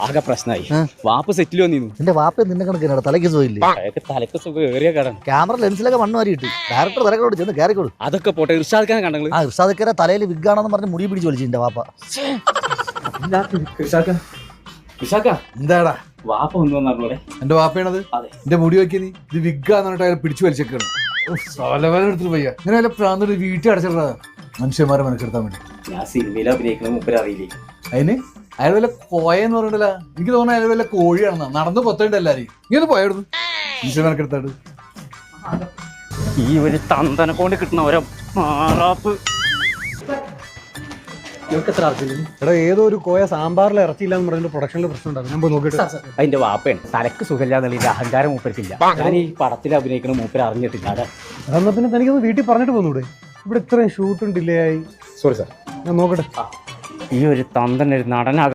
ആകെ പ്രശ്നമായി വാപ്പ സെറ്റിൽ വന്നിരുന്നു. എന്റെ വാപ്പ നിന്നെ കണക്കിനാണ് തലയ്ക്ക് സുഖമില്ല. തലക്ക് സുഖം ഏറിയ കടം. ക്യാമറ ലെൻസിലൊക്കെ മണ്ണ് മാറിയിട്ട് ഡയറക്ടർ തിരക്കോട് ചെന്ന് കയറിക്കോളൂ. അതൊക്കെ പോട്ടെ. ഇർഷാദ് ഖാൻ കണ്ടെങ്കിൽ ആ ഇർഷാദക്കരെ തലയിൽ വിഗാണെന്ന് പറഞ്ഞ് മുടി പിടിച്ച് വലിച്ചു എന്റെ വാപ്പ. എന്താടാ വാപ്പ ഒന്നു വന്നോടെ. എന്റെ വാപ്പയാണത്. എന്റെ മുടി നോക്കിയ നീ ഇത് വിഗാന്ന് പറഞ്ഞിട്ട് അയാൾ പിടിച്ചു വലിച്ചേക്കാണ്. സോലവേല എടുത്തിട്ട് പോയ്യ ഇങ്ങനെ വല്ല പ്രാന്തൊരു വീട്ടിൽ അടച്ചിട്ടാ മനുഷ്യന്മാരെ മെനക്കെടുത്താൻ വേണ്ടി. ഞാൻ സിനിമയിൽ അഭിനയിക്കുന്ന മൂപ്പര് അറിയില്ലേ. അതിന് അയാൾ വല്ല കോയെന്ന് പറഞ്ഞിട്ടല്ല, എനിക്ക് തോന്നുന്നു അയാൾ വല്ല കോഴിയാണെന്നാ. നടന്ന് പൊത്തണ്ട് എല്ലാരെയും ഇങ്ങനെ പോയായിരുന്നു മനുഷ്യ മെനക്കെടുത്താട്. ഈ ഒരു തന്തനെ കൊണ്ട് കിട്ടുന്ന ഓരോ മാറാപ്പ്. എടാ ഏതോ ഒരു കോയ സാമ്പാറിൽ ഇറച്ചിയില്ലാന്ന് പറഞ്ഞിട്ട് പ്രൊഡക്ഷനിൽ പ്രശ്നം ഉണ്ടാകും. ഞാൻ പോയി നോക്കിയിട്ട്. അതിന്റെ വാപ്പയാണ് തലക്ക് സുഖമില്ലാന്നുള്ള അഹങ്കാരം മൂപ്പർക്കില്ല. ഞാൻ ഈ പടത്തിൽ അഭിനയിക്കുന്ന മൂപ്പര് അറിഞ്ഞിട്ടില്ല. അതെന്നാ പിന്നെ തനിക്കൊന്ന് വീട്ടിൽ പറഞ്ഞിട്ട് പോന്നൂടെ? ഇവിടെ ഇത്രയും ഷൂട്ടും ഡിലേ ആയി. സോറി സാർ, ഞാൻ നോക്കട്ടെ. ഈ ഒരു തന്തൻ ഒരു നടനാകും.